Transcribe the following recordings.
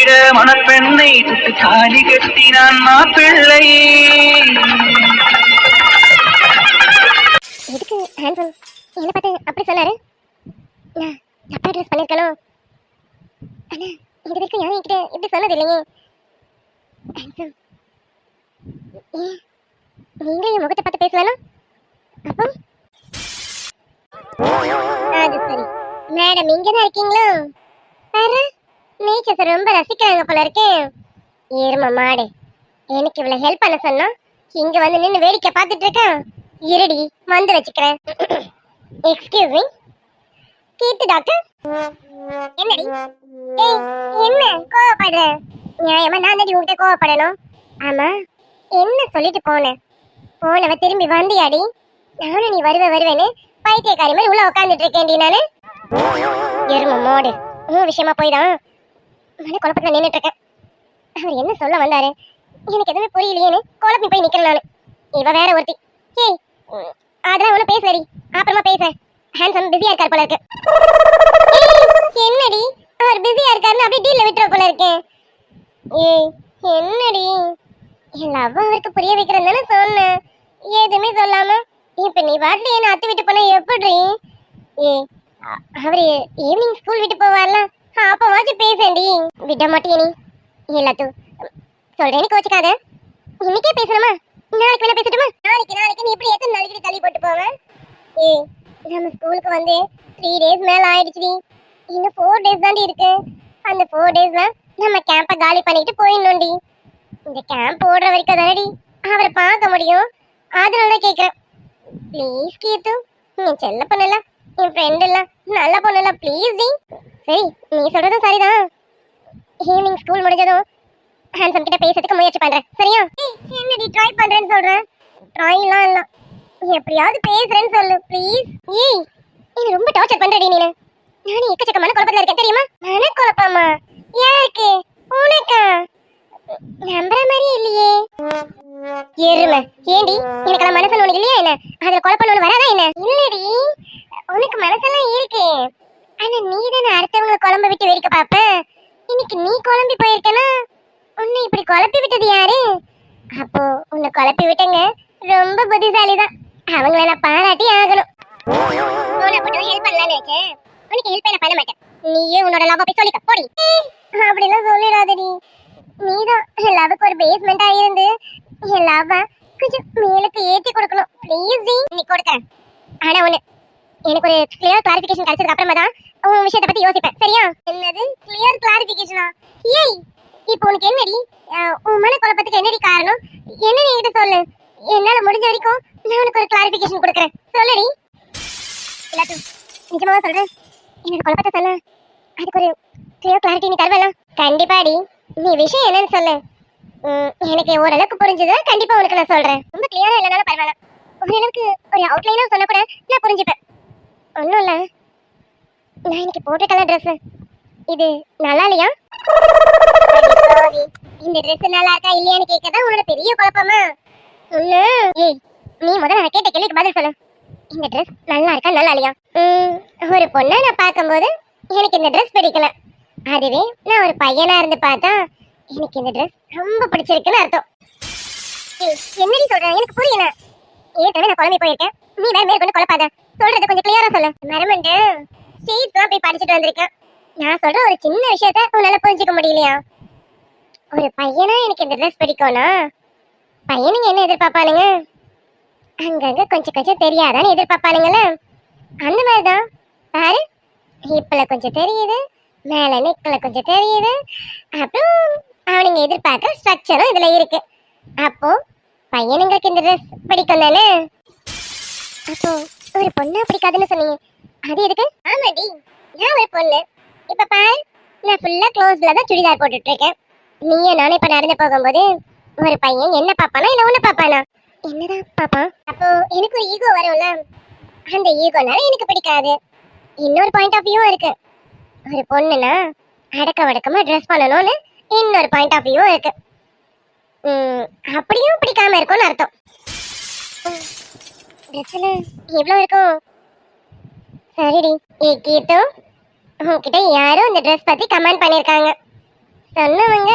விட மணப்பெண்ணை சுட்டு தாலி கட்டினான் மாப்பிள்ளை. எதுக்கு ஹேண்ட்ஸம் என்ன பார்த்து அப்படி சொன்னாரு? நான் தப்பா ட்ரெஸ் பண்ணிருக்கணும். ஆனா இது வரைக்கும் யாரும் என்கிட்ட இப்படி சொன்னது இல்லையே. ஹேண்ட்ஸம் ஏன் நீங்க என் முகத்தை பார்த்து பேசலாம்? அப்போ அது சரி, மேடம் இங்கதான் இருக்கீங்களோ? பாரு, நேச்சர் ரொம்ப ரசிக்கிறாங்க போல இருக்கே. ஏறுமா மாடு, எனக்கு இவ்வளவு ஹெல்ப் பண்ண சொன்னா இங்க வந்து நின்று வேடிக்கை பார்த்துட்டு இருக்கேன். இருடி வந்து வச்சுக்கிறேன். எக்ஸ்கியூஸ் மீ, கீர்த்தி டாக்டர். என்னடி ஏய் என்ன கோவப்படுற? நியாயமா நான் தான் உங்ககிட்ட கோவப்படணும்? ஆமா, என்ன சொல்லிட்டு போனவ திரும்பி வந்தியாடி? நானும் நீ வருவேன்னு பைத்தியக்காரி மாதிரி உள்ள உட்காந்துட்டு இருக்கேன்டி நானு. எரும மோடு, உன் விஷயமா போய் தான் மன குழப்பத்துல நின்றுட்டு இருக்கேன். அவர் என்ன சொல்ல வந்தாரு எனக்கு எதுவுமே புரியலையேன்னு குழப்பி போய் நிக்கிறேன் நானு. இவ வேற ஒருத்தி. ஏய் அதெல்லாம் ஒண்ணு பேசுறடி, அப்புறமா பேசுறேன். ஹேண்ட்ஸம் பிஸியா இருக்கார் போல இருக்கு. என்னடி அவர் பிஸியா இருக்காருன்னு அப்படியே டீல்ல விட்டுற போல இருக்கேன். ஏய் என்னடி, என் லவ் அவருக்கு புரிய வைக்கிறேன்னு தானே சொன்னேன். எதுவுமே சொல்லாம இப்ப நீ வாட்ல என்ன அத்து விட்டு போனா எப்படி? ஏய் அவரு ஈவினிங் ஸ்கூல் விட்டு போவார்ல, அப்பவாச்சும் பேசேன்டி. விட மாட்டியே நீ. எல்லாத்தும் சொல்றேன்னு கோச்சுக்காத. இன்னைக்கே பேசணுமா? நாளைக்கு வேணா பேசட்டுமா? நாளைக்கு நீ இப்படி எத்தனை நாளைக்கு தள்ளி போட்டு போவேன்? ஏய் நம்ம ஸ்கூலுக்கு வந்து 3 days மேல ஆயிடுச்சுடி. இன்னும் 4 days தாண்டி இருக்கு. அந்த 4 daysல நம்ம கேம்பை காலி பண்ணிட்டு போயிடணும்டி. இந்த கேம்ப் ஓடுற வரைக்கும் தானடி அவரை பார்க்க முடியும். அதனால தான் கேட்குறேன். ப்ளீஸ் கீர்த்து, நீ செல்ல பொண்ணுல, என் ஃப்ரெண்ட் இல்ல, நல்ல பொண்ணுல, ப்ளீஸ் டி. சரி நீ சொல்றதும் சரிதான். ஈவினிங் ஸ்கூல் முடிஞ்சதும் ஹேண்ட்ஸம் கிட்ட பேசுறதுக்கு முயற்சி பண்றேன், சரியா? என்னடி ட்ரை பண்றேன்னு சொல்றேன்? ட்ரைலாம் இல்ல, எப்படியாவது பேசுறேன்னு சொல்லு ப்ளீஸ். ஏய் நீ ரொம்ப டார்ச்சர் பண்றடி நீ. நானும் எக்கச்சக்கமான குழப்பத்துல இருக்கேன் தெரியுமா? மன குழப்பமா? யாருக்கு? உனக்கா? நம்புற மாதிரி இல்லையே. எருமை ஏண்டி, எனக்கு மனசுல ஒண்ணு இல்லையா என்ன? அதுல குழப்பம்னு வராதா என்ன? இல்லடி, உனக்கு மனசெல்லாம் இருக்கு. ஆனா நீ தானே அடுத்தவங்களை குழம்பு விட்டு வேடிக்கை பாப்ப. இன்னைக்கு நீ குழம்பி போயிருக்கனா? உன்னை இப்படி குழப்பி விட்டது யாரு? அப்போ உன்னை குழப்பி விட்டங்க ரொம்ப புத்திசாலிதான். அவங்கள நான் பாராட்டி ஆகணும். ஹெல்ப் பண்ணலான்னு நினைச்சேன், உனக்கு ஹெல்ப் பண்ண மாட்டேன். நீயே உன்னோட லவ் போய் சொல்லிக்க போடி. அப்படிலாம் சொல்லிடாதடி. நீதான் என் லவ்வுக்கு ஒரு பேஸ்மெண்டா இருந்து என் லவ்வ கொஞ்சம் மேலுக்கு ஏத்தி கொடுக்கணும் ப்ளீஸ் டி. நீ கொடுக்கறேன், ஆனா ஒண்ணு, எனக்கு ஒரு கிளியர் கிளாரிஃபிகேஷன் கிடைச்சதுக்கு அப்புறமா தான் உன் விஷயத்தை பத்தி யோசிப்பேன், சரியா? என்னது கிளியர் கிளாரிஃபிகேஷனா? ஏய் இப்போ உனக்கு என்னடி உன் மன குழப்பத்துக்கு என்னடி காரணம்? என்ன நீ என்கிட்ட சொல்லு. என்னால முடிஞ்ச வரைக்கும் நான் உனக்கு ஒரு கிளாரிஃபிகேஷன் கொடுக்கறேன், சொல்லுடி. எல்லாத்தும் நிஜமா சொல்றேன், எனக்கு குழப்பத்தை சொல்ல அதுக்கு ஒரு கிளியர் கிளாரிட்டி நீ தருவல? கண்டிப்பாடி. நீ விஷயம் என்னன்னு சொல்லு. எனக்கு ஓரளவுக்கு புரிஞ்சது, கண்டிப்பா உனக்கு நான் சொல்றேன். ரொம்ப கிளியரா இல்லைனாலும் பரவாயில்ல, ஓரளவுக்கு ஒரு அவுட்லைனா சொன்னா கூட நான் புரிஞ்சுப்பேன். ஒன்றும் இல்லை, நான் இன்னைக்கு போட்ட கலர் ட்ரெஸ் இது நல்லா இல்லையா? இந்த ட்ரெஸ் நல்லா இருக்கா இல்லையான்னு கேட்கதான் உன்னோட பெரிய குழப்பமா? ஒண்ணு ஏய் நீ முதல்ல நான் கேட்ட கேள்விக்கு பதில் சொல்லு. இந்த ட்ரெஸ் நல்லா இருக்கா நல்லா இல்லையா? ஒரு பொண்ணை நான் பார்க்கும்போது எனக்கு இந்த ட்ரெஸ் பிடிக்கல. அதுவே நான் ஒரு பையனா இருந்து பார்த்தா எனக்கு இந்த ட்ரெஸ் ரொம்ப பிடிச்சிருக்குன்னு அர்த்தம். என்னடி சொல்ற? எனக்கு புரியல. ஏற்கனவே நான் குழம்பி போயிருக்கேன், நீ வேற மேற்கொண்டு குழப்பாத. சொல்றது கொஞ்சம் கிளியரா சொல்லு. மரமண்டு ஸ்டேட்ஸ்லாம் போய் படிச்சுட்டு வந்திருக்கேன். நான் சொல்ற ஒரு சின்ன விஷயத்த உன்னால புரிஞ்சுக்க முடியலையா? ஒரு பையனா எனக்கு இந்த ட்ரெஸ் பிடிக்கும்னா பையனுங்க என்ன எதிர்பார்ப்பானுங்க? அங்கங்க கொஞ்சம் கொஞ்சம் தெரியாதான்னு எதிர்பார்ப்பானுங்கள. அந்த மாதிரிதான் பாரு, ஹிப்ல கொஞ்சம் தெரியுது, மேல நெக்ல கொஞ்சம் தெரியுது, அப்புறம் அவனுங்க எதிர்பார்க்குற ஸ்ட்ரக்சரும் இதுல இருக்கு. அப்போ பையனுங்களுக்கு இந்த ட்ரெஸ் பிடிக்கும் தானே? அப்போ ஒரு பொண்ணா பிடிக்காதுன்னு சொன்னீங்க, அது எதுக்கு? ஆமாடி, நான் ஒரு பொண்ணு. இப்ப பாரு, நான் ஃபுல்லா க்ளோஸ்ல தான் சுடிதார் போட்டுட்டு இருக்கேன். நீயே நானே இப்ப நடந்து போகும்போது ஒரு பையன் என்ன பாப்பானா இல்ல உன்ன பாப்பானா? என்னதான் பாப்பா? அப்போ எனக்கு ஒரு ஈகோ வரும்ல, அந்த ஈகோனால எனக்கு பிடிக்காது. இன்னொரு பாயிண்ட் ஆஃப் வியூ இருக்கு. ஒரு பொண்ணுனா அடக்க வடக்கமா ட்ரெஸ் பண்ணணும்னு இன்னொரு பாயிண்ட் ஆஃப் வியூ இருக்கு. அப்படியும் பிடிக்காம இருக்கும்னு அர்த்தம். ட்ரெஸ்ல எவ்வளவு இருக்கும்? சரிடி. கீத்து, உன்கிட்ட யாரும் இந்த ட்ரெஸ் பத்தி கமெண்ட் பண்ணிருக்காங்க. சொன்னவங்க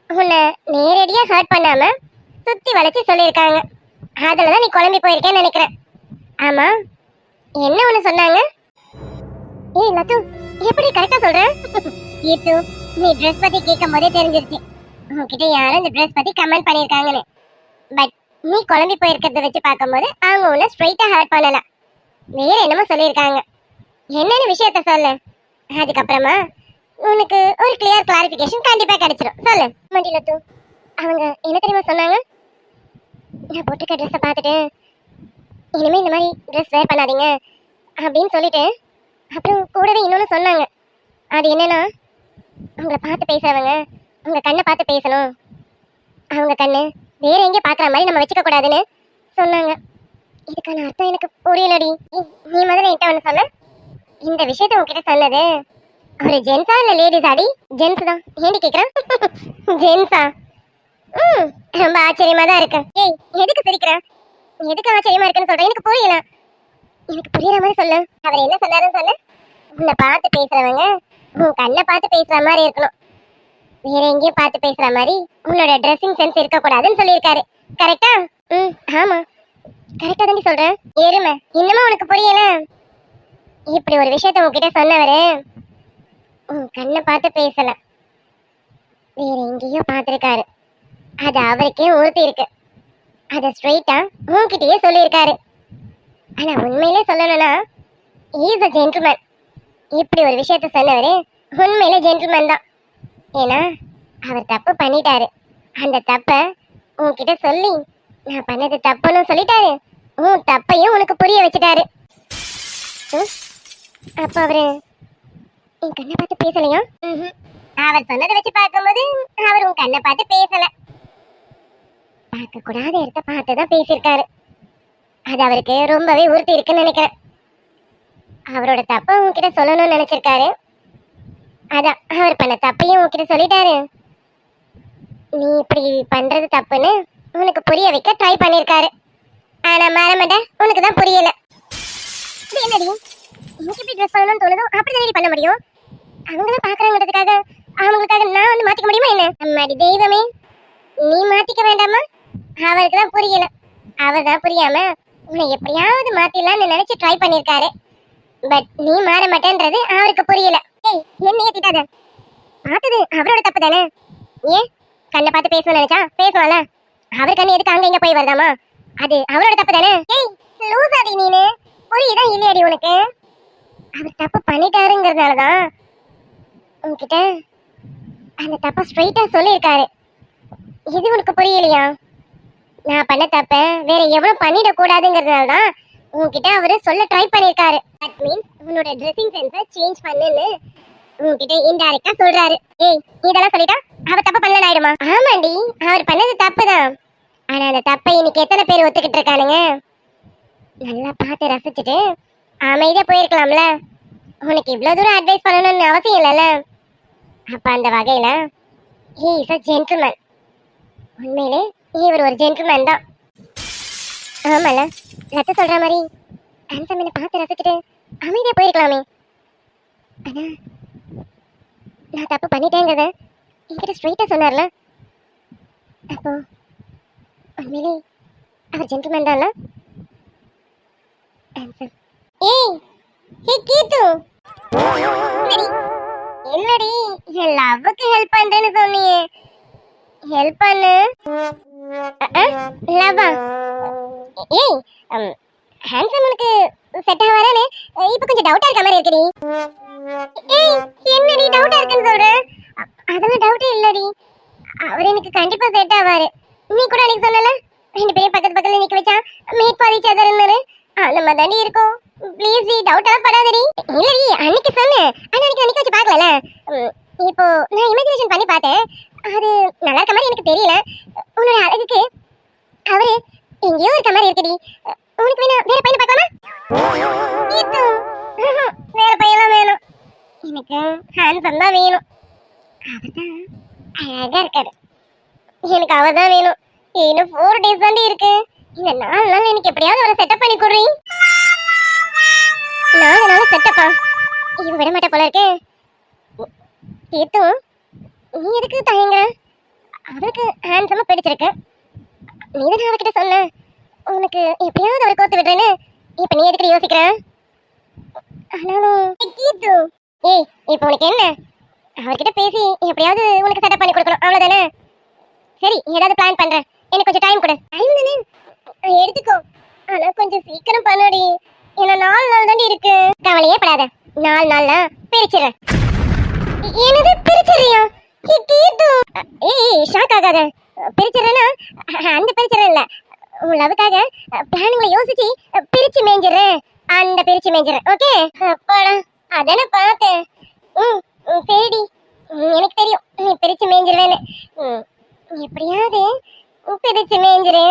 உன்னை நேரடியா ஹர்ட் பண்ணாம சுத்தி வளைச்சு சொல்லியிருக்காங்க. அதுலதான் நீ குழம்பி போயிருக்கேன்னு நினைக்கிறேன். ஆமா, என்ன ஒண்ணு சொன்னாங்க? ஏய் லத்து, எப்படி கரெக்டா சொல்ற? கீத்து, நீ ட்ரெஸ் பத்தி கேட்கும் போதே தெரிஞ்சிருச்சு உன்கிட்ட யாரும் இந்த ட்ரெஸ் பத்தி கமெண்ட் பண்ணிருக்காங்கன்னு. பட் நீ குழம்பி போயிருக்கிறத வச்சு பார்க்கும்போது அவங்க உன்னை ஸ்ட்ரைட்டா ஹர்ட் பண்ணல, வேற என்னமோ சொல்லியிருக்காங்க. என்னன்னு விஷயத்த சொல்லு. அதுக்கப்புறமா உனக்கு ஒரு கிளியர் கிளாரிஃபிகேஷன் கண்டிப்பா கிடைச்சிரும். சொல்லு மண்டி லத்து. அவங்க என்ன தெரியுமா சொன்னாங்க? நான் போட்டிருக்க ட்ரெஸ்ஸை பார்த்துட்டு இனிமே இந்த மாதிரி ட்ரெஸ் வேர் பண்ணாதீங்க அப்படின்னு சொல்லிட்டு அப்புறம் கூடவே இன்னொன்று சொன்னாங்க. அது என்னன்னா, உங்களை பார்த்து பேசுறவங்க உங்க கண்ணை பார்த்து பேசணும், அவங்க கண்ணு வேற எங்கேயும் பார்க்குற மாதிரி நம்ம வச்சுக்க கூடாதுன்னு சொன்னாங்க. இதுக்கான அர்த்தம் எனக்கு புரியலடி. நீ முதல்ல என்கிட்ட ஒன்று சொல்ல. இந்த விஷயத்த உங்ககிட்ட சொன்னது ஒரு ஜென்ஸா இல்ல லேடிஸ்? ஆடி ஜென்ஸ் தான். ஏண்டி கேக்குறேன்? ஜென்ஸா? ரொம்ப ஆச்சரியமா தான் இருக்கு. ஏய், எதுக்கு சிரிக்கிற? எதுக்கு ஆச்சரியமா இருக்குன்னு சொல்ற? எனக்கு புரியல. எனக்கு புரியுற மாதிரி சொல்லு. அவர் என்ன சொன்னாருன்னு சொல்லு. உன்னை பார்த்து பேசுறவங்க உன் கண்ணை பார்த்து பேசுற மாதிரி இருக்கணும், வேற எங்கேயும் பார்த்து பேசுற மாதிரி உன்னோட ட்ரெஸ்ஸிங் சென்ஸ் இருக்க கூடாதுன்னு சொல்லியிருக்காரு. கரெக்டா? ஆமா, கரெக்டா தாண்டி சொல்றேன். எருமை, இன்னுமா உனக்கு புரியல? இப்படி ஒரு விஷயத்த உன்கிட்ட சொன்னவரு உன் கண்ணை பார்த்து பேசல, வேற எங்கேயோ பார்த்திருக்காரு. அது அவருக்கே உறுத்தி இருக்கு. அத ஸ்ட்ரைட்டா உன்கிட்டயே சொல்லியிருக்காரு. ஆனா உண்மையிலே சொல்லணும்னா இஸ் அ ஜென்டில்மேன். இப்படி ஒரு விஷயத்த சொன்னவரு உண்மையிலே ஜென்டில்மேன் தான். ஏன்னா அவர் தப்பு பண்ணிட்டாரு. அந்த தப்ப உன்கிட்ட சொல்லி நான் பண்ணது தப்புன்னு சொல்லிட்டாரு. உன் தப்பையும் உனக்கு புரிய வச்சுட்டாரு. அப்ப அவரு என் கண்ணை பார்த்து பேசலையா? அவர் சொன்னதை வச்சு பார்க்கும்போது அவர் உன் கண்ணை பார்த்து பேசல, பார்க்க கூடாத இடத்த பார்த்துதான் பேசியிருக்காரு. அது அவருக்கு ரொம்பவே உறுத்தி இருக்குன்னு நினைக்கிறேன். அவரோட தப்ப உன்கிட்ட சொல்லணும்னு நினைச்சிருக்காரு. அதான் அவர் பண்ண தப்பையும் உன்கிட்ட சொல்லிட்டாரு. நீ இப்படி பண்றது தப்புன்னு உனக்கு புரிய வைக்க ட்ரை பண்ணிருக்காரு. ஆனா மறமட உனக்கு தான் புரியல. என்னடி எனக்கு எப்படி ட்ரெஸ் பண்ணணும்னு தோணுதோ அப்படிதான் பண்ண முடியும். அவங்களும் பாக்குறாங்கிறதுக்காக அவங்களுக்காக நான் வந்து மாத்திக்க முடியுமா என்ன? அம்மாடி தெய்வமே, நீ மாத்திக்க வேண்டாமா? அவருக்கு தான் புரியல. அவர் தான் புரியாம உன்னை எப்படியாவது மாத்திடலாம்னு நினைச்சு ட்ரை பண்ணிருக்காரு. பட் நீ மாற மாட்டேன்றது அவருக்கு புரியல. ஏய், என்னையே திட்டாத. பார்த்தது அவரோட தப்பு தானே. ஏன் கண்ணை பார்த்து பேசணும்னு நினைச்சா பேசுவான்ல. அவர் கண்ணு எதுக்கு அங்க இங்க போய் வருதாமா? அது அவரோட தப்பு தானே. ஏய் லூசாடி நீனு, புரியுதா இல்லையாடி உனக்கு? அவர் தப்பு பண்ணிட்டாருங்கிறதுனாலதான் உன்கிட்ட அந்த தப்ப ஸ்ட்ரைட்டா சொல்லியிருக்காரு. இது உனக்கு புரியலையா? நான் பண்ண தப்ப வேற எவ்வளவு பண்ணிட கூடாதுங்கிறதுனாலதான் உன்கிட்ட அவரு சொல்ல ட்ரை பண்ணிருக்காரு. தட் மீன்ஸ் உன்னோட ட்ரெஸ்ஸிங் சென்ஸை சேஞ்ச் பண்ணுன்னு உன்கிட்ட இன்டைரக்டா சொல்றாரு. ஏய், இதெல்லாம் சொல்லிட்டா அவர் தப்பு பண்ணல ஆயிடுமா? ஆமாண்டி, அவர் பண்ணது தப்புதான். ஆனா அந்த தப்பை இன்னைக்கு எத்தனை பேர் ஒத்துக்கிட்டு இருக்கானுங்க? நல்லா பார்த்து ரசிச்சுட்டு அமைதியா போயிருக்கலாம்ல. உனக்கு இவ்வளவு தூரம் அட்வைஸ் பண்ணணும்னு அவசியம் இல்லைல்ல. அப்ப அந்த வகையில he is a gentleman. உண்மையிலே இவர் ஒரு ஜென்டில்மேன் தான். ஆமால, லத்து சொல்ற மாதிரி ஹேண்ட்ஸம் பார்த்து ரசிச்சுட்டு அமைதியா போயிருக்கலாமே. ஆனா நான் தப்பு பண்ணிட்டேங்கிறத என்கிட்ட ஸ்ட்ரைட்டா சொன்னார்ல. அப்போ உண்மையிலே அவர் ஜென்டில்மேன் தான்ல. ஹேண்ட்ஸம். ஏய் ஹே கீத்து, என்னடி லவ்வுக்கு ஹெல்ப் பண்றேன்னு சொன்னியே, ஹெல்ப் பண்ணு. லவ்வா? ஏய், ஹேண்ட்ஸம் உனக்கு செட் ஆவாரானே இப்ப கொஞ்சம் டவுட்டா இருக்க மாதிரி இருக்குடி. ஏய், என்னடி டவுட்டா இருக்குன்னு சொல்ற? அதெல்லாம் டவுட்டே இல்லடி, அவர் எனக்கு கண்டிப்பா செட் ஆவாரு. நீ கூட அன்னைக்கு சொன்னல, ரெண்டு பேரும் பக்கத்து பக்கத்துல நிக்க வச்சா மீட் ஃபார் ஈச் அதர்னு. அந்த மாதிரி தாண்டி இருக்கும். ப்ளீஸ் டி, டவுட் எல்லாம் படாதடி. இல்லடி, அன்னைக்கு சொன்னேன், ஆனா அன்னைக்கு நிக்க வச்சு பார்க்கல. இப்போ நான் இமேஜினேஷன் பண்ணி பார்த்தேன், அது நல்லா இருக்க மாதிரி எனக்கு தெரியல. உன்னோட அழகுக்கு அவரு எங்கேயோ இருக்க மாதிரி இருக்குடி. உனக்கு வேணா வேற பையனை பார்க்கலாமா? வேற பையன்லாம் வேணும், எனக்கு ஹேண்ட்ஸம் தான் வேணும். அவர்தான் அழகா இருக்காரு, எனக்கு அவர் தான் வேணும். இன்னும் 4 days தாண்டி இருக்கு. இந்த 4 நாள் எனக்கு எப்படியாவது ஒரு செட்டப் பண்ணி கொடுறீ. 4 நாள் செட்டப்பா? இது விட மாட்டே போல இருக்கு. கேத்தும் நீ எதுக்கு தயங்குற? அவளுக்கு ஹேண்ட்ஸமா பிடிச்சிருக்கு. நீ தானே அவகிட்ட சொன்ன உனக்கு எப்படியாவது அவரை கோத்து விடுறேன்னு. இப்ப நீ எதுக்கு யோசிக்கிற? ஆனாலும் கீத்து, ஏய் இப்ப உனக்கு என்ன? அவர்கிட்ட பேசி எப்படியாவது உனக்கு செட்டப் பண்ணி கொடுக்கணும், அவ்வளவுதானே? சரி, ஏதாவது பிளான் பண்றேன், எனக்கு கொஞ்சம் டைம் கொடு. டைம் தானே எடுத்துக்கோ, ஆனா கொஞ்சம் சீக்கிரம் பண்ணடி. ஏன்னா 4 நாள் தாண்டி இருக்கு. கவலையே படாத, 4 நாள்ல பிரிச்சிடுறேன். என்னது பிரிச்சிடுறியா? கீத்து, ஏய் ஷாக் ஆகாத. பிரிச்சிடுறேன்னா அந்த பிரிச்சிடுறேன் இல்ல, உன் லவ்வுக்காக பிளானுங்களை யோசிச்சு பிரிச்சு மேய்ஞ்சிடுறேன். அந்த பிரிச்சு மேய்ஞ்சிடுறேன். ஓகே போடா, அதானே பார்த்தேன். சரிடி, எனக்கு தெரியும் நீ பிரிச்சு மேய்ஞ்சிருவேன்னு. எப்படியாவது பிரிச்சு மேய்ஞ்சிரு.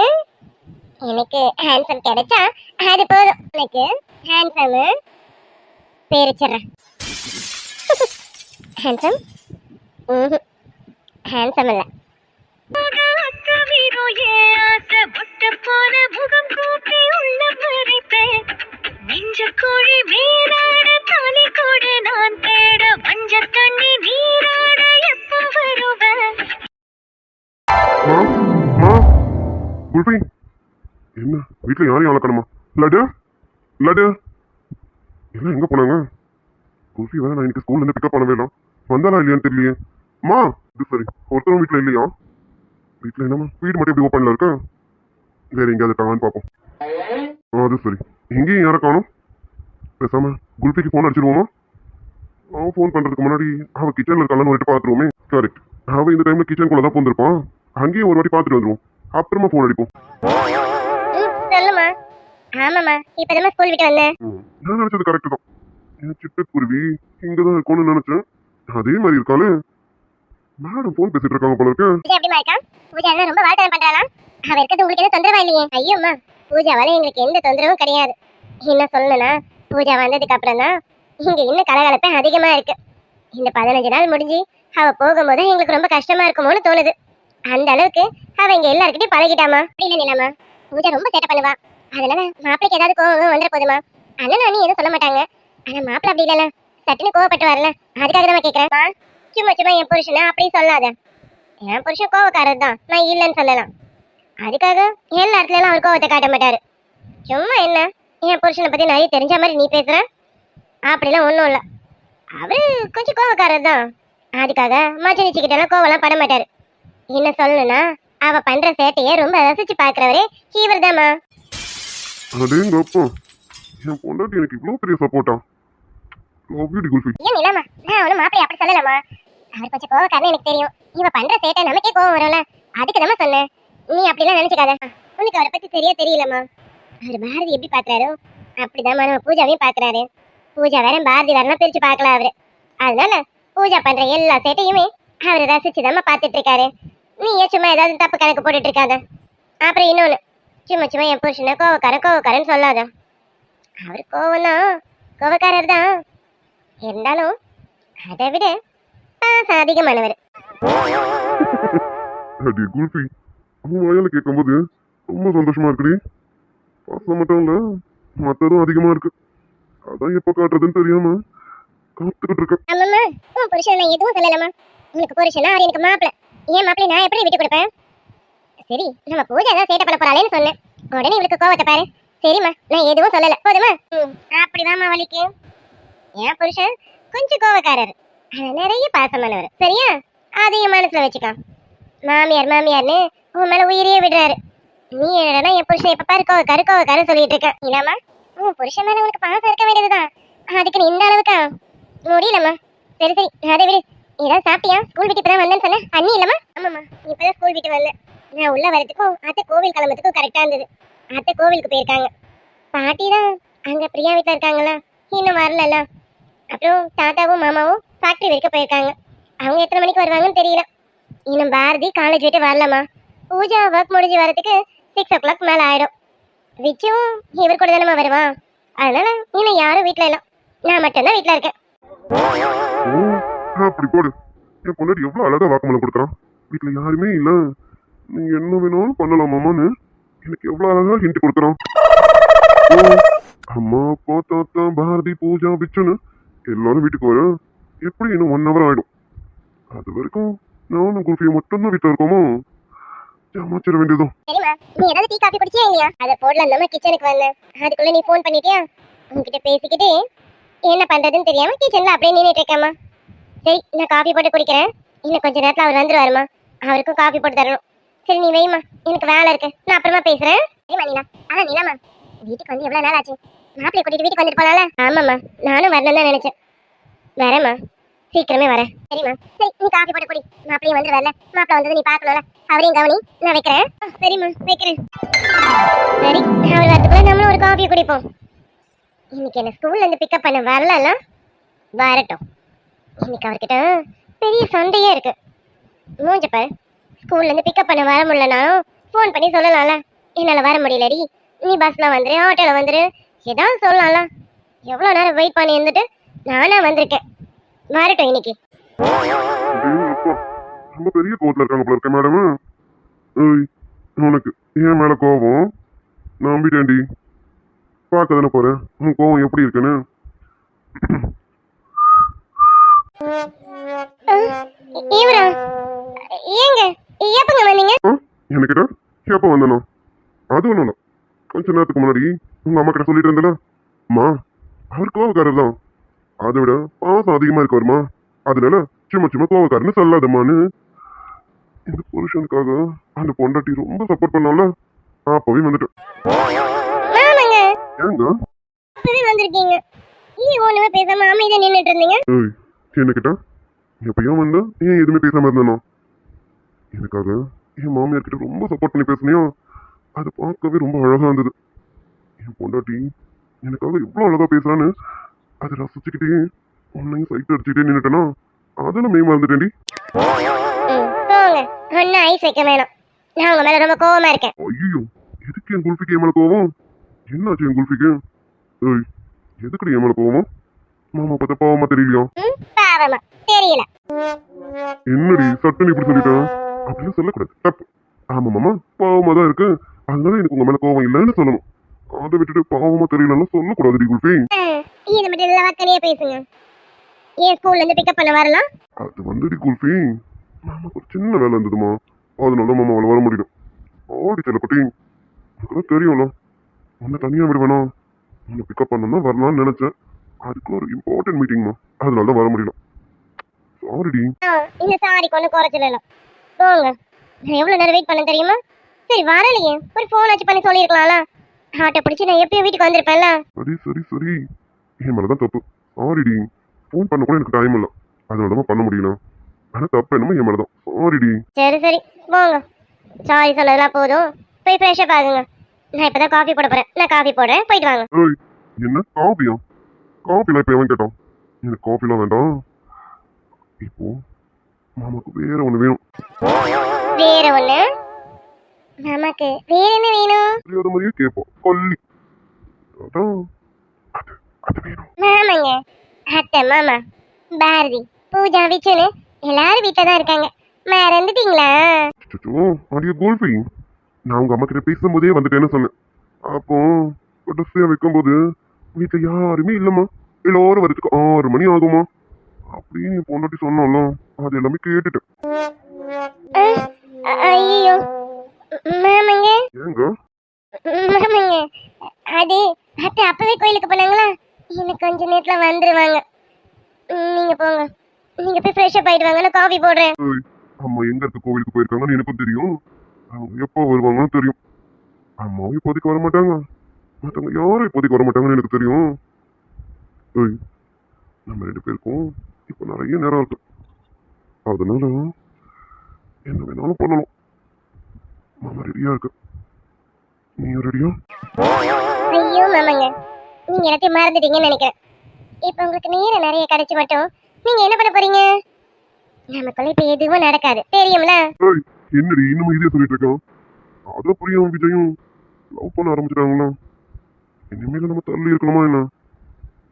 எனக்கு ஹேண்ட்ஸம் கிடைச்சா அது போதும். எனக்கு ஹேண்ட்ஸம் பிரிச்சிடுறேன். ஹேண்ட்ஸம் ஹேண்ட்ஸம் இல்லை. குல்பி, என்ன வீட்டுல யாரையும் வளர்க்கணுமா? லட்டு லட்டு எல்லாம் எங்க போனாங்க? குல்பி வேற நான் இன்னைக்கு ஸ்கூல்ல இருந்து பிக்கப் பண்ணவே இல்லை. வந்தாலா இல்லையான்னு தெரியலையே. மா, இது சரி, ஒருத்தரும் வீட்டுல இல்லையா? வீட்டுல என்னமா வீடு மட்டும் எப்படி ஓப்பன்ல இருக்கு? வேற எங்கேயாவது இருக்காங்கன்னு பார்ப்போம். அது சரி, எங்கேயும் யாரை காணும். பேசாம குல்பிக்கு ஃபோன் அடிச்சிருவோமா? அவன் ஃபோன் பண்றதுக்கு முன்னாடி அவ கிச்சன்ல இருக்கான்னு ஒரு பாத்துருவோமே. கரெக்ட், அவ இந்த டைம்ல கிச்சனுக்குள்ள தான் போந்திருப்பான். அங்கேயும் ஒரு வாட்டி பார்த்துட்டு வந்துருவோம், அப்புறமா ஃபோன் அடிப்போம். சொல்லுமா. ஆமாமா, இப்பதான் ஸ்கூல் விட்டு வந்தேன். நான் நினைச்சது கரெக்ட் தான். என் சிட்டுக்குருவி இங்கதான் இருக்கும்னு நினைச்சேன். அதே மாதிரி இருக்காளு. மேடம் ஃபோன் பேசிட்டு இருக்காங்க போல இருக்கு. எப்படிமா இருக்கா? பூஜா என்ன ரொம்ப வாட்டை பண்றாளா? அவ இருக்கிறது உங்களுக்கு எதுவும் தொந்தரவா இல்லையே? ஐயோம்மா, பூஜாவால எங்களுக்கு எந்த தொந்தரவும் கிடையாது. என்ன சொல்லணும்னா, பூஜா வந்ததுக்கு அப்புறம் தான் இங்க இன்னும் கலகலப்பே அதிகமா இருக்கு. இந்த 15 நாள் முடிஞ்சு அவ போகும்போது எங்களுக்கு ரொம்ப கஷ்டமா இருக்குமோன்னு தோணுது. அந்த அளவுக்கு அவ இங்க எல்லாருக்கிட்டையும் பழகிட்டாமா. அப்படின்னு நிலைமா, பூஜா ரொம்ப சேட்டை பண்ணுவா. அதனால மாப்பிளைக்கு ஏதாவது கோவம் வந்துட போதுமா. அண்ணன் அண்ணி எதுவும் சொல்ல மாட்டாங்க. ஆனா மாப்பிள்ள அப்படி இல்லல, சட்டுன்னு கோவப்பட்டு வரல. அதுக்காக தான் கேட்கிறேன். சும்மா சும்மா என் புருஷனை அப்படி சொல்லாத. என் புருஷன் கோவக்காரர் தான், நான் இல்லைன்னு சொல்லலாம். அதுக்காக எல்லா இடத்துலலாம் அவர் கோவத்தை காட்ட மாட்டாரு. சும்மா என்ன என் புருஷனை பத்தி நிறைய தெரிஞ்ச மாதிரி நீ பேசுற? அப்படிலாம் ஒன்றும் இல்லை, அவரு கொஞ்சம் கோவக்காரர் தான். அதுக்காக மச்சனிச்சுக்கிட்டெல்லாம் கோவம்லாம் பட மாட்டாரு. என்ன சொல்லணும்னா, அவ பண்ற சேட்டையை ரொம்ப ரசிச்சு பாக்குறவரே இவர் தாமா. அதேங்கப்பா, என் பொண்டாட்டி எனக்கு இவ்வளவு பெரிய சப்போர்ட்டா? லவ் யூ டி குல்பி. ஏன் இல்லாமா, நான் அவனும் மாப்பிள்ளை அப்படி சொல்லலாமா? அவர் கொஞ்சம் கோவக்காரன்னு எனக்கு தெரியும். இவ பண்ற சேட்டை நமக்கே கோவம் வரும்ல, அதுக்கு தான் சொன்னேன். நீ அப்படிலாம் நினைச்சுக்காத. உனக்கு அவரை பத்தி தெரியலமா. அவர் பாரதி எப்படி பாக்குறாரோ அப்படிதான் நம்ம பூஜாவையும் பாக்குறாரு. பூஜா வேற பாரதி வரலாம் பிரிச்சு பார்க்கல அவரு. அதனால பூஜா பண்ற எல்லா சேட்டையுமே அவரை ரசிச்சுதான் பாத்துட்டு இருக்காரு. நீ ஏன் சும்மா ஏதாவது தப்பு கணக்கு போட்டுட்டு இருக்காத. அப்புறம் இன்னொன்னு, சும்மா சும்மா என் புருஷனை கோவக்காரன்னு சொல்லாத. அவர் கோவம் தான், கோவக்காரர் தான். இருந்தாலும் அதை விட பாசம் அதிகமானவர். அடி குல்பி, உன் வாயால கேட்கும்போது ரொம்ப சந்தோஷமா இருக்குடி. பாசம் மட்டும் இல்ல, மத்ததும் அதிகமா இருக்கு. அதான் எப்ப காட்டுறதுன்னு தெரியாம காத்துக்கிட்டு இருக்கேன். ஆமாம்மா, உன் புருஷன் நான் எதுவும் சொல்லலம்மா. உனக்கு புருஷனா அவர் எனக்கு மாப்பிள்ள. ஏன் மாப்பிள்ளை நான் எப்படி விட்டு கொடுப்பேன்? சரி, நம்ம பூஜை தான் சேட்டை பண்ண போறாளேன்னு சொன்னேன். உடனே இவளுக்கு கோவத்தை பாரு. சரிம்மா, நான் எதுவும் சொல்லல, போதுமா? அப்படிதாம்மா வலிக்கு. என் புருஷன் கொஞ்சம் கோவக்காரர், நிறைய பாசமானவர். சரியா? அதையும் மனசுல வச்சுக்கோ. மாமியார்னு உன் மேல உயிரியே விடுறாரு. நீ என்னடா என் புருஷன் எப்ப பாரு கோவக்காரு சொல்லிட்டு இருக்க. இல்லாமா, உன் புருஷன் மேல உனக்கு பாசம் இருக்க வேண்டியதுதான். அதுக்கு நீ இந்த அளவுக்கா? முடியலம்மா. சரி அதை விடு. ஏதாவது சாப்பிட்டியா? ஸ்கூல் விட்டு இப்பதான் வந்தேன்னு சொன்ன அண்ணி இல்லம்மா? ஆமாம்மா, இப்பதான் ஸ்கூல் விட்டு வந்தேன். நான் உள்ள வரதுக்கும் அத்தை கோவில் கிளம்புறதுக்கும் கரெக்டா இருந்தது. அத்தை கோவிலுக்கு போயிருக்காங்க. பாட்டி தான் அங்க பிரியா வீட்டுல இருக்காங்களா, இன்னும் வரல. அப்புறம் தாத்தாவும் மாமாவும் ஃபேக்டரி வரைக்கும் போயிருக்காங்க. அவங்க எத்தனை மணிக்கு வருவாங்கன்னு தெரியல. இன்னும் பாரதி காலேஜ் விட்டு வரலாமா. பூஜா ஒர்க் முடிஞ்சு வரதுக்கு 6 o'clock மேல ஆயிடும். விச்சும் இவர் கூட தானே வருவான். அதனால இன்னும் யாரும் வீட்டுல இல்ல, நான் மட்டும்தான் வீட்டுல இருக்கேன். அப்படி போடு. என் பொண்ணு எவ்வளவு அழகா வாக்குமூலம் கொடுக்குறான். வீட்டுல யாருமே இல்ல, நீங்க என்ன வேணாலும் பண்ணலாமான்னு எனக்கு எவ்வளவு அழகா ஹிண்ட் கொடுக்குறான். அம்மா அப்பா தாத்தா பாரதி பூஜா பிச்சுன்னு எல்லாரும் வீட்டுக்கு வர எப்படி இன்னும் 1 hour ஆயிடும். அது வரைக்கும் நானும் குல்ஃபியும் மட்டும்தான் வீட்டில் இருக்கோமோ ஏமாச்சிட வேண்டியதும். சரிம்மா, நீ ஏதாவது டீ காபி குடிச்சியா இல்லையா? அதை போடலாம் நம்ம கிச்சனுக்கு வந்தேன். அதுக்குள்ள நீ ஃபோன் பண்ணிட்டியா? உன்கிட்ட பேசிக்கிட்டு என்ன பண்றதுன்னு தெரியாம கிச்சன்ல அப்படியே நின்னுட்டு இருக்கேம்மா. சரி, நான் காபி போட்டு குடிக்கிறேன். இன்னும் கொஞ்ச நேரத்துல அவர் வந்துருவாருமா. அவருக்கும் காபி போட்டு தரணும். சரி, நீ வைமா, எனக்கு வேலை இருக்கு. நான் அப்புறமா பேசுறேன். சரிம்மா நீலா. நீலாமா, வீட்டுக்கு வந்து எவ்வளவு நாள் ஆச்சு? மாப்பிள்ளைய கூட்டிட்டு வீட்டுக்கு வந்துட்டு போலாம்ல? ஆமாம்மா, நானும் வரணும் தான் நினைச்சேன். வரேம்மா, சீக்கிரமே வரேன். சரிம்மா. சரி, நீ காபி போட்டு குடி. மாப்பிள்ளையும் வந்துருவார்ல, மாப்பிள்ளை வந்தது நீ பார்க்கணும்ல. அவரையும் கவனி. நான் வைக்கிறேன். சரிம்மா, வைக்கிறேன். சரி, அவர் வரதுக்குள்ள நம்மளும் ஒரு காஃபி குடிப்போம். இன்னைக்கு என்ன ஸ்கூல்ல இருந்து பிக்கப் பண்ண வரல. வரட்டும். இன்னைக்கு அவர்கிட்ட பெரிய சண்டையே இருக்கு. மூஞ்ச பாரு. ஸ்கூல்ல இருந்து பிக்கப் பண்ண வர முடியலனாலும் ஃபோன் பண்ணி சொல்லலாம்ல. என்னால வர முடியலடி, நீ பஸ்ல வந்துரு, ஆட்டோல வந்துரு, ஏதாவது சொல்லலாம்ல. எவ்வளோ நேரம் வெயிட் பண்ணி இருந்துட்டு நானா வந்திருக்கேன். வரட்டும் இன்னைக்கு. ரொம்ப பெரிய கோவத்தில் இருக்காங்க போல இருக்க மேடம். ஏய், உனக்கு ஏன் மேல கோவம்? நம்பிட்டேன்டி. பார்க்க தானே போறேன் உன் கோவம் எப்படி இருக்குன்னு. இவரா? ஏங்க எப்பங்க வந்தீங்க? எனக்கிட்ட எப்போ வந்தனோ? அது ஒன்றும் இல்லை, கொஞ்ச நேரத்துக்கு முன்னாடி உங்க அம்மா கிட்ட சொல்லிட்டு இருந்தல. அம்மா, அவர் கோவக்காரர் தான், அதை விட பாசம் அதிகமா இருக்கவருமா, அதனால சும்மா சும்மா கோவக்காரன்னு சொல்லாதம்மான்னு இந்த புருஷனுக்காக அந்த பொண்டாட்டி ரொம்ப சப்போர்ட் பண்ணால அப்பவே வந்துட்டேன். ஆமாங்க, ஏங்க அப்பவே வந்திருக்கீங்க. ஏன் ஒண்ணுமே பேசாம அமைதியா நின்னுட்டு இருந்தீங்க? ஏய், என்னக்கிட்ட எப்பயும் வந்தா ஏன் எதுவுமே பேசாம இருந்தனோ? எனக்காக என் மாமியார் கிட்ட ரொம்ப சப்போர்ட் பண்ணி பேசுனியோ, அது பார்க்கவே ரொம்ப அழகா இருந்தது. என் பொண்டாட்டி எனக்காக எவ்வளவு அழகா பேசுறான்னு அதை ரசிச்சுக்கிட்டே உன்னையும் சைட் அடிச்சுக்கிட்டே நின்னுட்டேனா, அதில் மெய் மறந்துட்டேன்டி. போங்க, ஒன்னும் ஐஸ் வைக்க வேணாம். நான் உங்க மேல ரொம்ப கோவமா இருக்கேன். ஐயோ, எதுக்கு என் குல்ஃபிக்கு என் மேல கோவம்? என்னாச்சு என் குல்ஃபிக்கு? ஏய், எதுக்குடி என் மேல கோவம்? மாமா பார்த்தா பாவமா தெரியலையா? பாவமா தெரியல. என்னடி சட்டுன்னு இப்படி சொல்லிட்டேன்? அப்படிலாம் சொல்லக்கூடாது, தப்பு. ஆமா மாமா, பாவமா தான் இருக்கு, அதனால எனக்கு உங்க மேல கோவம் இல்லைன்னு சொல்லணும். அதை விட்டுட்டு பாவமா தெரியலன்னு சொல்லக்கூடாதுடி குல்ஃபி. இது மட்டும் இல்ல, வக்கனையே பேசுங்க. ஏன் ஸ்கூல்ல இருந்து பிக்கப் பண்ண வரலாம்? அது வந்துடி குல்ஃபி, மாமாக்கு ஒரு சின்ன வேலை இருந்ததுமா, அதனால மாமா அவளை வர முடியும். ஆடி செல்லப்பட்டி, உனக்கு தெரியும்ல, உன்னை தனியா விட வேணாம், உன்னை பிக்கப் பண்ணணும் வரலாம்னு நினைச்சேன். அதுக்கு ஒரு இம்பார்ட்டன்ட் மீட்டிங்மா, அதனால தான் வர முடியல. சாரிடி. இந்த சாரி கொண்டு குறைச்சல இல்ல. போங்க, நான் எவ்வளவு நேரம் வெயிட் பண்ண தெரியுமா? சரி வரலையே, ஒரு ஃபோன் ஆச்சு பண்ணி சொல்லியிருக்கலாம்ல. ஆட்டோ பிடிச்சி நான் எப்பயும் வீட்டுக்கு வந்திருப்பேன்ல. சரி சரி சரி, என் மேலதான் தப்பு. சாரிடி, ஃபோன் பண்ண கூட எனக்கு டைம் இல்லை, அதனால தான் பண்ண முடியல. ஆனா தப்பு என்னமோ என் மேலதான். சாரிடி. சரி சரி, போங்க. சாரி சொன்னதெல்லாம் போதும், போய் ஃப்ரெஷ்ஷப் ஆகுங்க. நான் இப்பதான் காஃபி போட போறேன். நான் காஃபி போடுறேன், போயிட்டு வாங்க. ஏய், என்ன காஃபியா? காஃபிலாம் இப்போ எவன் கேட்டான்? எனக்கு காஃபிலாம் வேண்டாம். இப்போ மாமாக்கு வேற ஒண்ணு வேணும். வேற ஒண்ணு? நமக்கு வேற என்ன வேணும்? தெரியாத மாதிரியே கேட்போம், கொல்லி. அதான் அது அது வேணும். மாமாங்க, அத்தை, மாமா, பாரதி, பூஜா, விச்சுன்னு எல்லாரும் வீட்டில் தான் இருக்காங்க. மறந்துட்டீங்களா? அச்சோ, அடிய கோல்ஃபி, நான் உங்க அம்மா கிட்ட பேசும்போதே வந்துட்டேன்னு சொன்னேன். அப்போ கடைசியா வைக்கும்போது வீட்டுல யாருமே இல்லம்மா, எல்லாரும் வரதுக்கு 6 மணி ஆகுமா அப்படின்னு என் பொண்டாட்டி சொன்னால அது எல்லாமே கேட்டுட்டேன். ஐயோ மாமாங்க, ஏங்க? மாமாங்க, அது அத்தை அப்பவே கோயிலுக்கு போனாங்களா, இன்னும் கொஞ்ச நேரத்துல வந்துருவாங்க. நீங்க போங்க, நீங்க போய் ஃப்ரெஷ் அப் ஆயிட்டு வாங்க, நான் காஃபி போடுறேன். ஏய், அம்மா எங்க இருக்க கோவிலுக்கு போயிருக்காங்கன்னு எனக்கும் தெரியும், அவங்க எப்போ வருவாங்கன்னு தெரியும். அம்மாவும் இப்போதைக்கு வர மாட்டாங்க, மற்றவங்க யாரும் இப்போதைக்கு வர மாட்டாங்கன்னு எனக்கு தெரியும். ஏய், நம்ம 2 பேருக்கும் இப்போ நிறைய நேரம் இருக்கு, அதனால என்ன வேணாலும் பண்ணலாம். மாமா ரெடியா இருக்கு, நீயும் ரெடியா? ஐயோ மாமாங்க, நீங்க எல்லாத்தையும் மறந்துட்டீங்கன்னு நினைக்கிறேன். இப்போ உங்களுக்கு நேரம் நிறைய கிடைச்சு மட்டும் நீங்க என்ன பண்ண போறீங்க? நமக்குள்ள இப்ப எதுவும் நடக்காது, தெரியும்ல? ஏய், என்னடி இன்னும் இதே சொல்லிட்டு இருக்கான்? அதான் புரியும், விஜயும் லவ் பண்ண ஆரம்பிச்சிட்டாங்களா? இனிமேல நம்ம தள்ளி இருக்கணுமா என்ன?